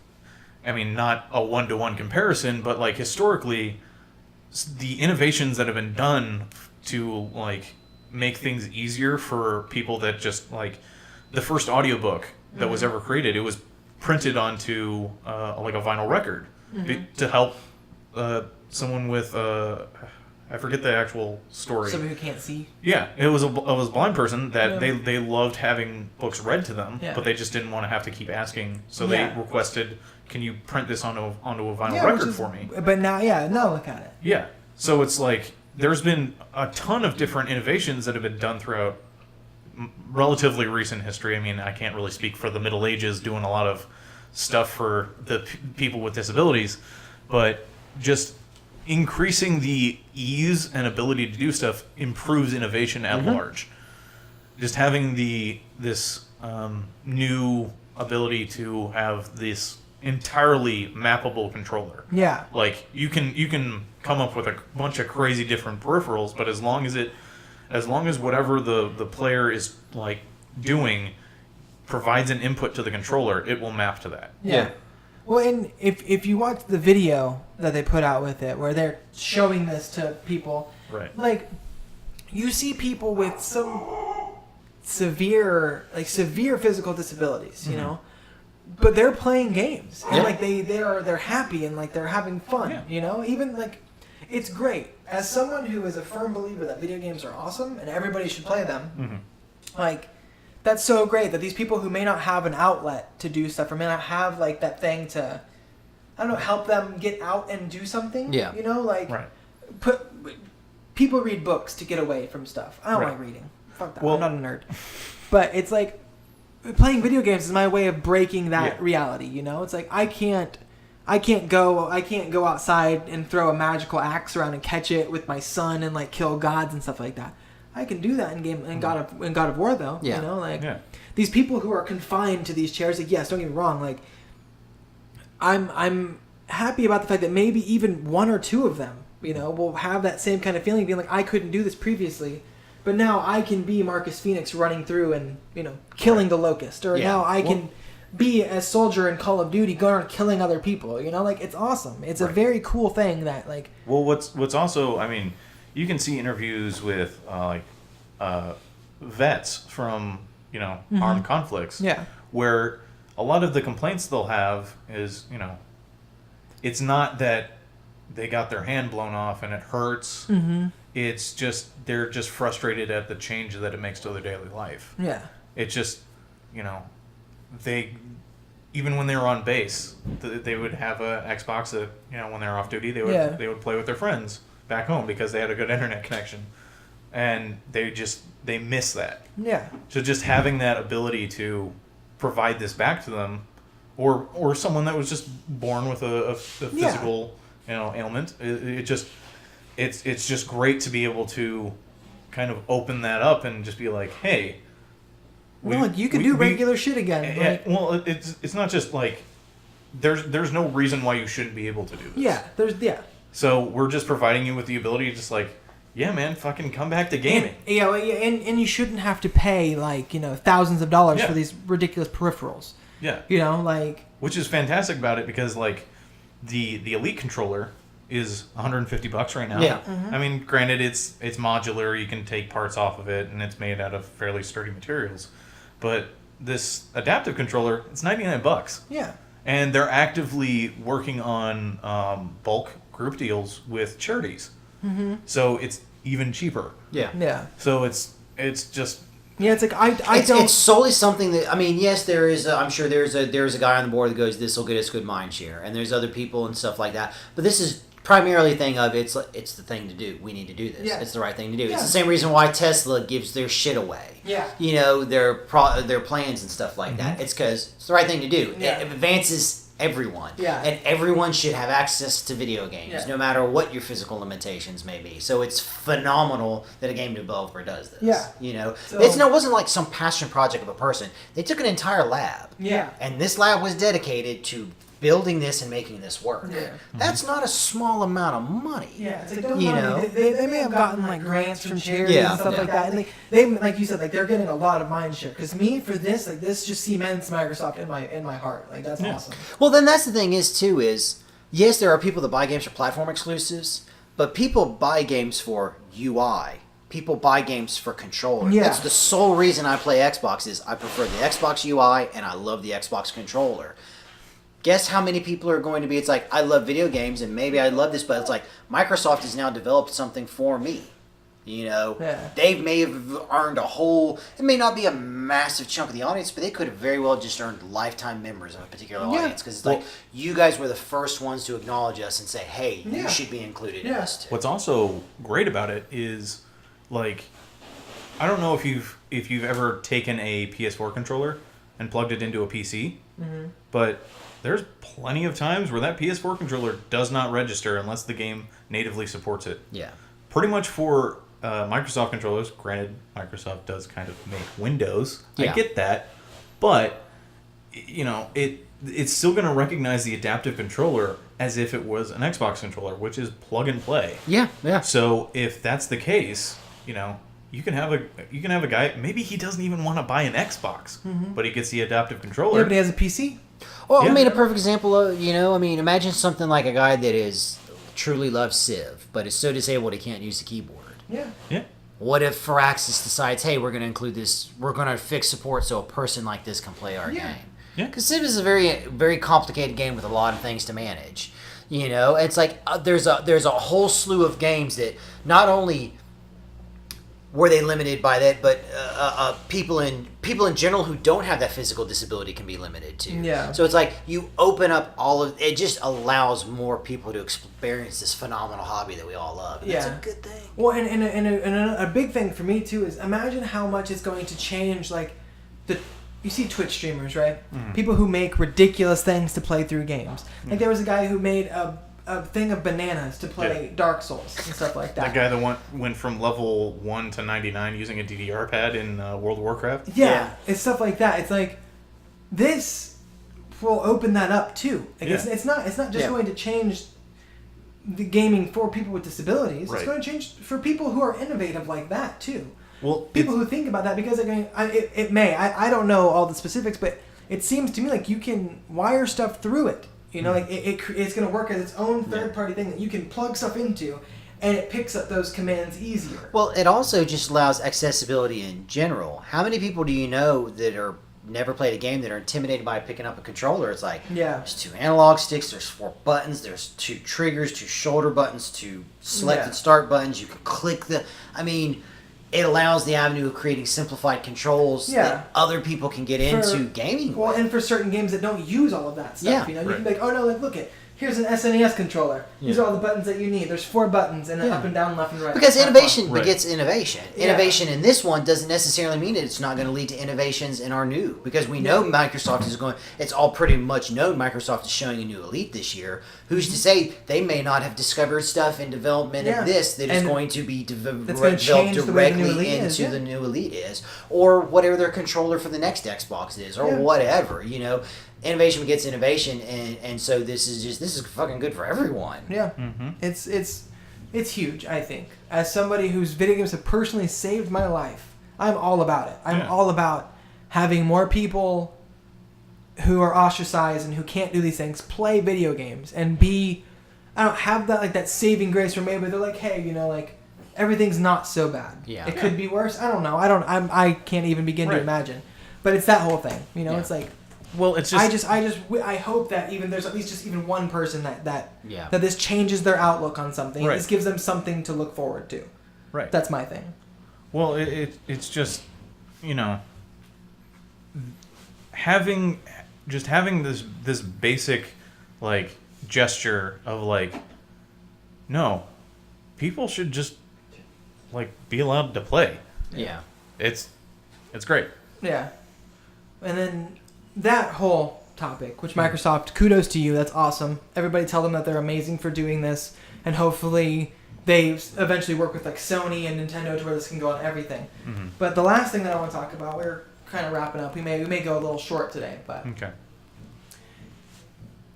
I mean, not a one-to-one comparison, but like historically the innovations that have been done to like make things easier for people that just like the first audiobook that was ever created, it was printed onto like a vinyl record to help someone with I forget the actual story. Somebody who can't see. Yeah, it was a blind person that they loved having books read to them, but they just didn't want to have to keep asking. So they requested, "Can you print this onto a vinyl record for me?" But now look at it. Yeah, so it's like there's been a ton of different innovations that have been done throughout relatively recent history. I mean, I can't really speak for the Middle Ages doing a lot of stuff for the people with disabilities, but just increasing the ease and ability to do stuff improves innovation at large. Just having this new ability to have this entirely mappable controller. Yeah. Like you can come up with a bunch of crazy different peripherals, but as long as whatever the player is like doing provides an input to the controller, it will map to that. Yeah. Well, and if you watch the video that they put out with it, where they're showing this to people, right? Like, you see people with some severe physical disabilities, you know, but they're playing games and like they're happy and like they're having fun, you know. Even like, it's great. As someone who is a firm believer that video games are awesome and everybody should play them, like. That's so great that these people who may not have an outlet to do stuff or may not have like that thing to, I don't know, help them get out and do something. Yeah. You know, like people read books to get away from stuff. I don't like reading. Fuck that. Well, I'm not a nerd. But it's like playing video games is my way of breaking that reality. You know, it's like I can't go outside and throw a magical axe around and catch it with my son and like kill gods and stuff like that. I can do that in God of War though. You know, like these people who are confined to these chairs. Like, yes, don't get me wrong. Like, I'm happy about the fact that maybe even one or two of them, you know, will have that same kind of feeling, being like, I couldn't do this previously, but now I can be Marcus Phoenix running through and killing the Locust, or now I can be a soldier in Call of Duty going around killing other people. You know, like it's awesome. It's a very cool thing that like. Well, what's also, I mean. You can see interviews with vets from armed conflicts, where a lot of the complaints they'll have is it's not that they got their hand blown off and it hurts. It's just they're just frustrated at the change that it makes to their daily life. Yeah. It's just, they even when they were on base, they would have a Xbox that when they were off duty they would play with their friends back home because they had a good internet connection, and they miss that. Yeah. So just having that ability to provide this back to them, or someone that was just born with a physical ailment, it's just great to be able to kind of open that up and just be like, hey, you can do regular shit again. Well, it's not just like there's no reason why you shouldn't be able to do this. Yeah. So we're just providing you with the ability to just like, yeah, man, fucking come back to gaming. And you shouldn't have to pay thousands of dollars for these ridiculous peripherals. Yeah. Which is fantastic about it because the Elite controller is $150 right now. Yeah. I mean, granted, it's modular. You can take parts off of it, and it's made out of fairly sturdy materials. But this adaptive controller, it's $99. Yeah. And they're actively working on bulk group deals with charities. So it's even cheaper. Yeah. Yeah. So it's just... Yeah, it's like It's solely something that yes, there is. I'm sure there's a guy on the board that goes, this will get us good mind share, and there's other people and stuff like that. But this is primarily a thing of it's the thing to do. We need to do this. Yeah. It's the right thing to do. Yeah. It's the same reason why Tesla gives their shit away. Yeah. Their plans and stuff like that. It's because it's the right thing to do. Yeah. It advances everyone. Yeah. And everyone should have access to video games, no matter what your physical limitations may be. So it's phenomenal that a game developer does this. Yeah. It wasn't like some passion project of a person. They took an entire lab. Yeah. And this lab was dedicated to building this and making this work. Yeah. That's not a small amount of money. Yeah, it's like they may have gotten grants from charities Yeah. and stuff like that, and they like you said, they're getting a lot of mind share. Because for this, this just cements Microsoft in my heart. That's awesome. Well, then that's the thing is yes, there are people that buy games for platform exclusives, but people buy games for UI. People buy games for controller. Yeah. That's the sole reason I play Xbox is I prefer the Xbox UI and I love the Xbox controller. Guess how many people are going to be, it's like, I love video games and maybe I love this, but it's like, Microsoft has now developed something for me. They may have earned it may not be a massive chunk of the audience, but they could have very well just earned lifetime members of a particular audience. Because it's like, you guys were the first ones to acknowledge us and say, hey, you should be included in this too. What's also great about it is, I don't know if you've ever taken a PS4 controller and plugged it into a PC, but there's plenty of times where that PS4 controller does not register unless the game natively supports it. Yeah. Pretty much for Microsoft controllers, granted, Microsoft does kind of make Windows. Yeah. I get that. But, it's still going to recognize the adaptive controller as if it was an Xbox controller, which is plug and play. Yeah, yeah. So if that's the case, you can have a guy, maybe he doesn't even want to buy an Xbox, but he gets the adaptive controller. Yeah, but he has a PC. Well, I mean, a perfect example of, imagine something like a guy that truly loves Civ, but is so disabled he can't use the keyboard. Yeah. Yeah. What if Firaxis decides, hey, we're going to include this, we're going to fix support so a person like this can play our game? Yeah. Because Civ is a very, very complicated game with a lot of things to manage. It's like there's a whole slew of games that not only were they limited by that, but people in general who don't have that physical disability can be limited to. Yeah. So it's like you open up it just allows more people to experience this phenomenal hobby that we all love. And Yeah. That's a good thing. Well, and a big thing for me too is imagine how much it's going to change. You see Twitch streamers, right? People who make ridiculous things to play through games. There was a guy who made a thing of bananas to play Dark Souls and stuff like that. That guy that went from level 1 to 99 using a DDR pad in World of Warcraft? Yeah, it's stuff like that. It's like, this will open that up too. It's not just going to change the gaming for people with disabilities. Right. It's going to change for people who are innovative like that too. Well, People who think about that, because it may. I don't know all the specifics, but it seems to me like you can wire stuff through it. It's going to work as its own third-party thing that you can plug stuff into, and it picks up those commands easier. Well, it also just allows accessibility in general. How many people do you know that are never played a game that are intimidated by picking up a controller. It's like, Yeah. there's 2 analog sticks, there's 4 buttons, there's 2 triggers, 2 shoulder buttons, 2 select and start buttons. You can click it allows the avenue of creating simplified controls that other people can get into gaming with. And for certain games that don't use all of that stuff, you can be like, oh no, look it. Here's an SNES controller. These are all the buttons that you need. There's 4 buttons, and then up and down, left and right. Because innovation begets innovation. Innovation in this one doesn't necessarily mean that it's not going to lead to innovations in our new. Because we know Microsoft is going... It's all pretty much known Microsoft is showing a new Elite this year. Who's to say they may not have discovered stuff in development of this that is going to be developed directly into the new Elite is. Or whatever their controller for the next Xbox is. Or whatever, Innovation begets innovation, and so this is fucking good for everyone. Yeah, it's huge. I think as somebody whose video games have personally saved my life, I'm all about it. I'm all about having more people who are ostracized and who can't do these things play video games and be. I don't have that saving grace for maybe they're like, hey, everything's not so bad. Yeah, it could be worse. I don't know. I can't even begin to imagine. But it's that whole thing. It's like. Well, it's just... I hope that even there's at least just even one person that this changes their outlook on something. Right. This gives them something to look forward to. Right. That's my thing. Well, it's just, having this basic gesture of no, people should just be allowed to play. Yeah. It's great. Yeah. And then that whole topic, which Microsoft, kudos to you, that's awesome. Everybody tell them that they're amazing for doing this, and hopefully they eventually work with Sony and Nintendo to where this can go on everything. Mm-hmm. But the last thing that I want to talk about, we're kind of wrapping up. We may go a little short today, but okay.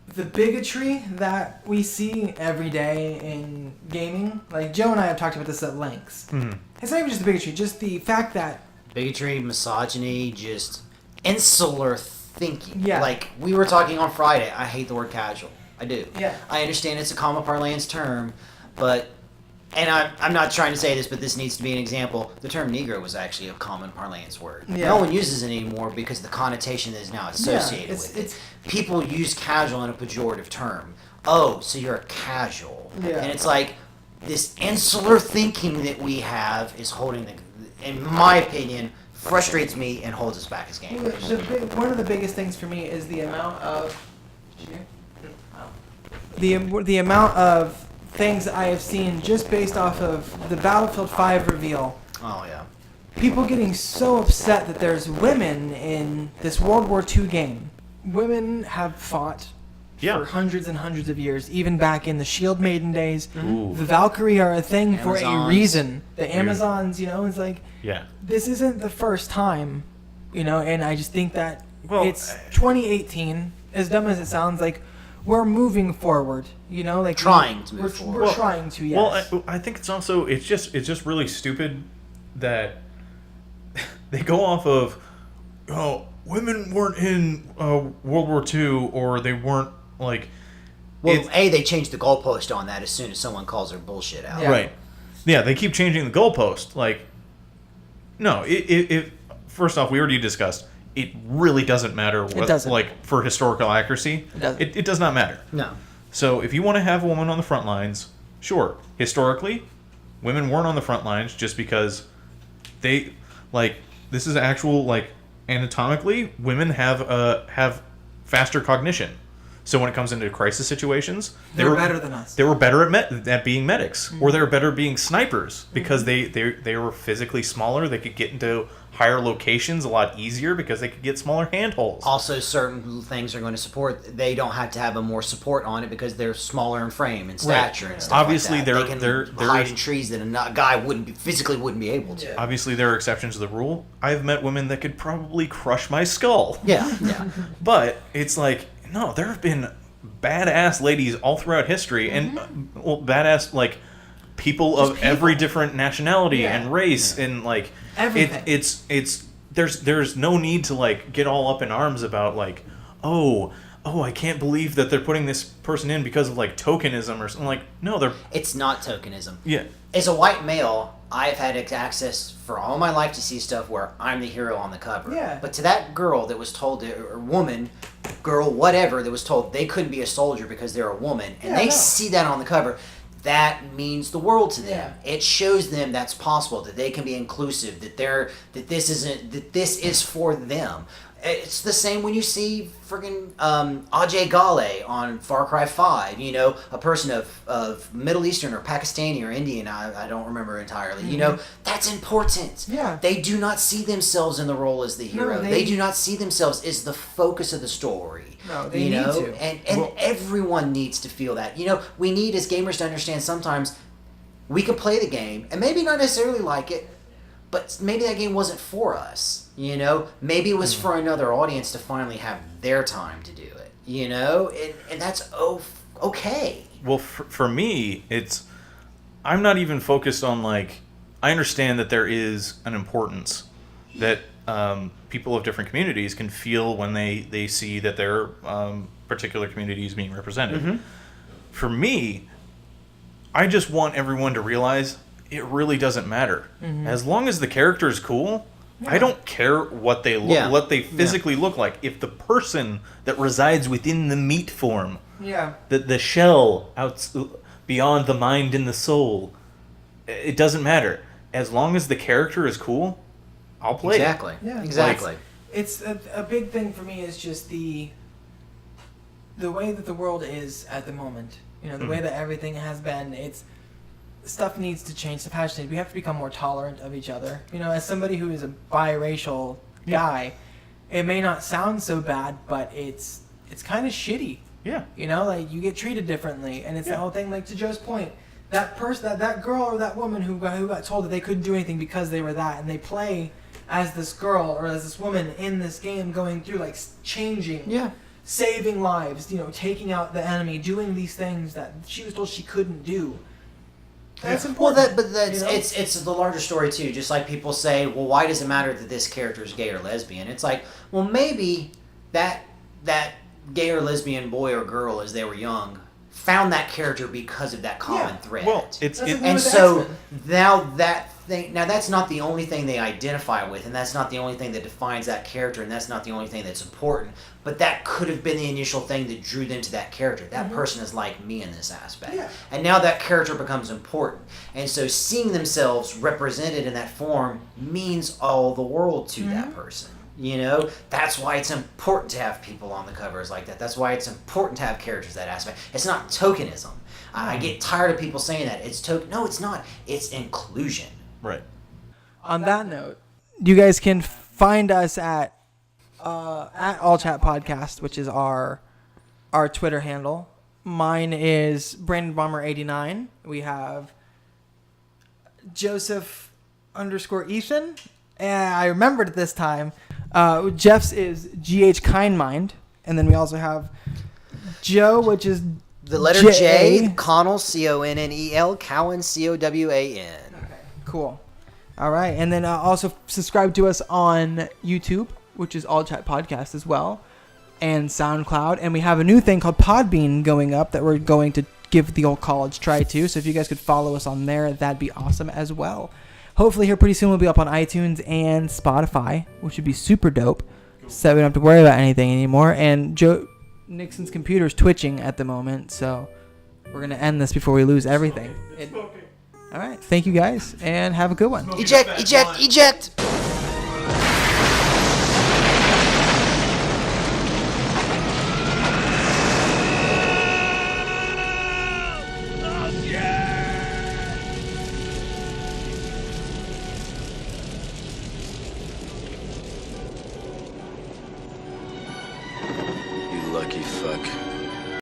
The bigotry that we see every day in gaming, Joe and I have talked about this at lengths. Mm-hmm. It's not even just the bigotry, just the fact that bigotry, misogyny, just insular thinking. Yeah. We were talking on Friday, I hate the word casual. I do. Yeah. I understand it's a common parlance term, but, and I'm not trying to say this, but this needs to be an example. The term Negro was actually a common parlance word. Yeah. No one uses it anymore because of the connotation that is now associated with it. People use casual in a pejorative term. Oh, so you're a casual. Yeah. And it's this insular thinking that we have is holding in my opinion, frustrates me and holds us back as gamers. One of the biggest things for me is the amount of the amount of things that I have seen just based off of the Battlefield 5 reveal. Oh yeah. People getting so upset that there's women in this World War II game. Women have fought for hundreds and hundreds of years, even back in the Shield Maiden days. Ooh. The Valkyrie are a thing for a reason. The Amazons, it's this isn't the first time, and I just think that it's 2018, as dumb as it sounds, we're moving forward, trying to move forward. We're trying to, yes. Well, I think it's also, it's just really stupid that they go off of, women weren't in World War II, or they weren't they changed the goalpost on that as soon as someone calls their bullshit out. Yeah. Right. Yeah, they keep changing the goalpost. No, it first off, we already discussed, it really doesn't matter what, for historical accuracy. It does not matter. No. So if you want to have a woman on the front lines, sure. Historically, women weren't on the front lines just because they, this is actual, anatomically, women have faster cognition. So when it comes into crisis situations, they were better than us. They were better at being medics, or they were better at being snipers because they were physically smaller. They could get into higher locations a lot easier because they could get smaller handholds. Also, certain things are going to support. They don't have to have more support on it because they're smaller in frame and stature and stuff. Obviously, like that. They can hide in trees that a guy wouldn't be able to. Obviously, there are exceptions to the rule. I've met women that could probably crush my skull. Yeah. But it's no, there have been badass ladies all throughout history, and badass people of every different nationality and race, and everything. It's there's no need to get all up in arms about I can't believe that they're putting this person in because of like tokenism or something. Like, no, they're... It's not tokenism. Yeah. As a white male, I've had access for all my life to see stuff where I'm the hero on the cover. Yeah. But to that girl that was told, or woman, girl, whatever, that was told they couldn't be a soldier because they're a woman, and they see that on the cover, that means the world to them. Yeah. It shows them that's possible, that they can be inclusive, that this is for them. It's the same when you see friggin' Ajay Ghale on Far Cry 5, you know, a person of Middle Eastern or Pakistani or Indian, I don't remember entirely, you know, that's important. Yeah. They do not see themselves in the role as the hero. No, they do not see themselves as the focus of the story. No, they need to. And everyone needs to feel that. You know, we need as gamers to understand sometimes we can play the game and maybe not necessarily like it, but maybe that game wasn't for us. You know, maybe it was for another audience to finally have their time to do it. You know, and that's okay. Well, for me, I'm not even focused on like, I understand that there is an importance that people of different communities can feel when they see that their particular community is being represented. Mm-hmm. For me, I just want everyone to realize it really doesn't matter. Mm-hmm. As long as the character is cool, I don't care what they look, what they physically look like. If the person that resides within the meat form, the shell out beyond the mind and the soul, it doesn't matter. As long as the character is cool, I'll play. Exactly. Yeah. Exactly. It's a big thing for me is just the way that the world is at the moment. You know, the way that everything has been. Stuff needs to change. Stuff has to change. We have to become more tolerant of each other. You know, as somebody who is a biracial guy, it may not sound so bad, but it's kind of shitty. Yeah. You know, like you get treated differently, and it's the whole thing. Like to Joe's point, that person, that girl or that woman who got told that they couldn't do anything because they were that, and they play as this girl or as this woman in this game, going through like changing, saving lives. You know, taking out the enemy, doing these things that she was told she couldn't do. That's important. Well, it's the larger story too. Just like people say, well, why does it matter that this character is gay or lesbian? It's like, well, maybe that gay or lesbian boy or girl, as they were young, found that character because of that common thread. Well, and so now that's not the only thing they identify with, and that's not the only thing that defines that character, and that's not the only thing that's important. But that could have been the initial thing that drew them to that character. That person is like me in this aspect. Yeah. And now that character becomes important. And so seeing themselves represented in that form means all the world to that person. You know, that's why it's important to have people on the covers like that. That's why it's important to have characters that aspect. It's not tokenism. I get tired of people saying that. No, it's not. It's inclusion. Right. On that note, you guys can find us at All Chat Podcast, which is our Twitter handle. Mine is BrandonBomber89. We have Joseph _Ethan. And I remembered it this time. Geoff's is GH Kindmind. And then we also have Joe, which is the letter J, Connell, Connel, Cowan, Cowan. Okay, cool. All right. And then also subscribe to us on YouTube, which is All Chat Podcast as well, and SoundCloud. And we have a new thing called Podbean going up that we're going to give the old college try to. So if you guys could follow us on there, that'd be awesome as well. Hopefully here pretty soon we'll be up on iTunes and Spotify, which would be super dope. So we don't have to worry about anything anymore. And Joe Nixon's computer's twitching at the moment, so we're going to end this before we lose everything. All right. Thank you guys, and have a good one. Eject! You lucky fuck.